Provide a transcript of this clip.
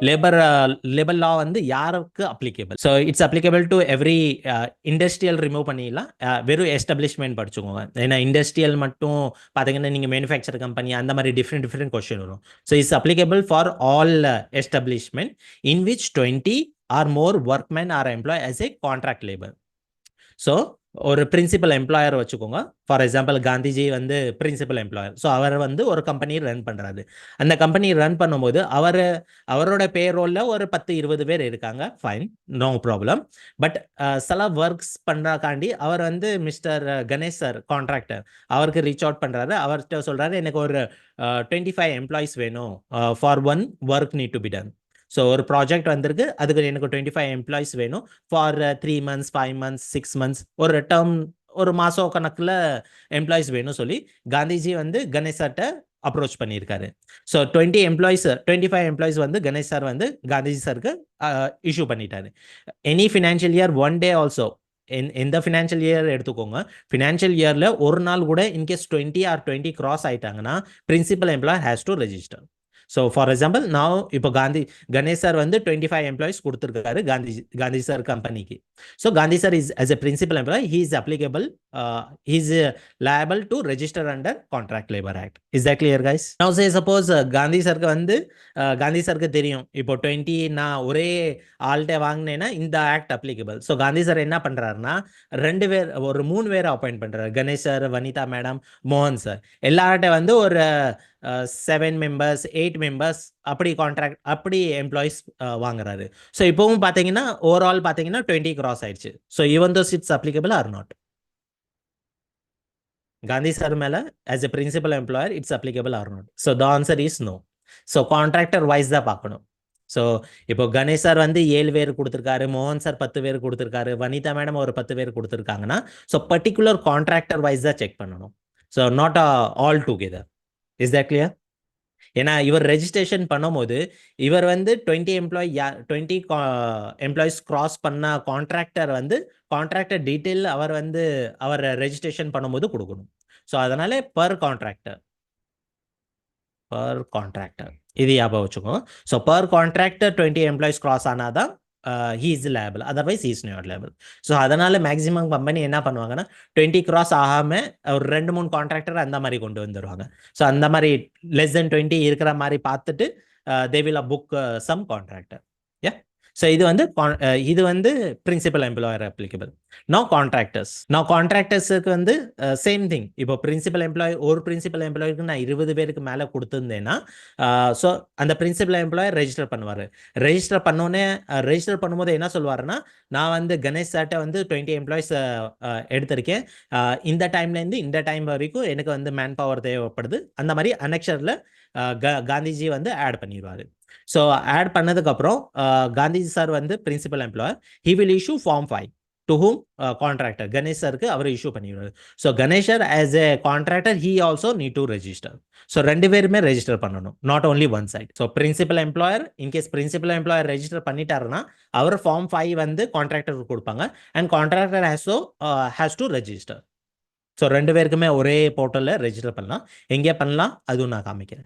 Labour லா வந்து யாருக்கு applicable? So it's applicable to every industrial remove பண்ணிடலாம். வெறும் எஸ்டாப்ளிஷ்மெண்ட் படிச்சுக்கோங்க. ஏன்னா இண்டஸ்ட்ரியல் மட்டும் பார்த்தீங்கன்னா நீங்கள் மேனுஃபேக்சர் கம்பெனி அந்த மாதிரி டிஃப்ரெண்ட் கொஸ்டின் வரும். So it's applicable for all establishment in which 20 or more workman or employ as a contract labour. So ஒரு பிரின்சிபல் எம்ப்ளாயர் வச்சுக்கோங்க. ஃபார் எக்ஸாம்பிள் காந்திஜி வந்து பிரின்சிபல் எம்ப்ளாயர். ஸோ அவர் வந்து ஒரு கம்பெனி ரன் பண்ணுறாரு. அந்த கம்பெனி ரன் பண்ணும்போது அவரோட பேரோல்ல ஒரு 10-20 பேர் இருக்காங்க. Fine, no problem. பட் சில ஒர்க்ஸ் பண்ணுறாக்காண்டி அவர் வந்து மிஸ்டர் கணேஷ் சார் கான்ட்ராக்டர் அவருக்கு ரீச் அவுட் பண்ணுறாரு. அவர்கிட்ட சொல்கிறாரு, எனக்கு ஒரு 25 எம்ப்ளாயிஸ் வேணும் for one work need to be done. So ஒரு ப்ராஜெக்ட் வந்திருக்கு, அதுக்கு எனக்கு 25 எம்ப்ளாயிஸ் வேணும் ஃபார் 3 months 5 months 6 months ஒரு டேர்ம், ஒரு மாதம் கணக்கில் எம்ப்ளாயிஸ் வேணும் சொல்லி காந்திஜி வந்து கணேஷ் சார்ட்ட அப்ரோச் பண்ணியிருக்காரு. ஸோ 25 எம்ப்ளாயிஸ் வந்து கணேஷ் சார் வந்து காந்திஜி சாருக்கு இஷ்யூ பண்ணிட்டாரு. Any financial year 1 day also, எந்த ஃபினான்ஷியல் இயர் எடுத்துக்கோங்க, ஃபினான்ஷியல் இயரில் ஒரு நாள் கூட இன்கேஸ் 20 or 20 கிராஸ் ஆயிட்டாங்கன்னா principal employer has to register. So for example நான் இப்போ கணேஷ் சார் வந்து 25 எம்ப்ளாயிஸ் கொடுத்துருக்காரு காந்தி சார் கம்பெனிக்கு. So Gandhi sir is as a principal employee, he is applicable, he is liable to register under Contract Labor Act. Is that clear, guys? Now say suppose Gandhi சாருக்கு வந்து காந்தி சாருக்கு தெரியும் இப்போ 20 நான் ஒரே ஆள்கிட்ட வாங்கினேன்னா இந்த act applicable. So Gandhi sir என்ன பண்ணுறாருன்னா ஒரு 3 பேரை அப்பாயிண்ட் பண்ணுறாரு. கணேஷ் சார், வனிதா மேடம், மோகன் சார், எல்லார்கிட்ட வந்து ஒரு 7 members 8 members அப்படி எம்ப்ளாயிஸ் வாங்குறாரு. ஸோ இப்போவும் பார்த்தீங்கன்னா ஓவரால் பார்த்தீங்கன்னா 20 கிராஸ் ஆயிடுச்சு. So even those it's applicable or not, Gandhi sir மேலே as a principal employer it's applicable or not? So the answer is no. So contractor wise தான் பார்க்கணும். ஸோ இப்போ கணேஷ் சார் வந்து 7 பேர் கொடுத்துருக்காரு, மோகன் சார் 10 பேர் கொடுத்துருக்காரு, வனிதா மேடம் ஒரு 10 பேர் கொடுத்துருக்காங்கன்னா ஸோ பர்டிகுலர் கான்ட்ராக்டர் வைஸ் தான் செக் பண்ணணும். So not all together. Is that clear? ஏன்னா இவர் ரெஜிஸ்ட்ரேஷன் பண்ணும்போது இவர் வந்து 20 எம்ப்ளாயிஸ் கிராஸ் பண்ண கான்ட்ராக்டர் டீட்டெயில் அவர் ரெஜிஸ்ட்ரேஷன் பண்ணும்போது கொடுக்கணும். ஸோ அதனால பர் கான்ட்ராக்டர் இது ஞாபகம் வச்சுக்கோங்க. So per contractor 20 employees cross ஆனாதான் he is liable, otherwise he is not liable. So அதனால மேக்ஸிமம் கம்பெனி என்ன பண்ணுவாங்கன்னா 20 கிராஸ் ஆகாம ஒரு 2-3 கான்ட்ராக்டர் அந்த மாதிரி கொண்டு வந்துடுவாங்க. ஸோ அந்த மாதிரி less than 20 இருக்கிற மாதிரி பார்த்துட்டு they will book some contractor. Yeah. So இது வந்து பிரின்சிபல் எம்ப்ளாயர் அப்ளிகபிள். நோ கான்ட்ராக்டர்ஸுக்கு வந்து சேம் திங். இப்போ ஒரு பிரின்சிபல் எம்ப்ளாயருக்கு நான் 20 பேருக்கு மேலே கொடுத்துருந்தேன்னா ஸோ அந்த பிரின்சிபல் எம்ப்ளாயர் ரெஜிஸ்டர் பண்ணுவார். ரெஜிஸ்டர் பண்ணும்போது என்ன சொல்லுவாருன்னா, நான் வந்து கணேஷ் சார்ட்ட வந்து 20 எம்ப்ளாயிஸ் எடுத்திருக்கேன், இந்த டைம்லேருந்து இந்த டைம் வரைக்கும் எனக்கு வந்து மேன் பவர் தேவைப்படுது, அந்த மாதிரி அனெக்ஷரில் காந்திஜி வந்து ஆட் பண்ணிடுவார். ஸோ ஆட் பண்ணதுக்கப்புறம் காந்திஜி சார் வந்து principal employer, he will issue form 5 to whom contractor Ganesh சாருக்கு அவர் இஷ்யூ பண்ணிடுவார். ஸோ கணேஷர் as a contractor he also need to register. So 2 பேருமே ரெஜிஸ்டர் பண்ணணும், not only one side. So principal employer in case principal employer register பண்ணிட்டாருன்னா அவர் form 5 வந்து கான்ட்ராக்டருக்கு கொடுப்பாங்க and contractor has to register. So 2 பேருக்குமே ஒரே போர்ட்டலில் ரெஜிஸ்டர் பண்ணலாம். எங்கே பண்ணலாம் அதுவும் நான் காமிக்கிறேன்.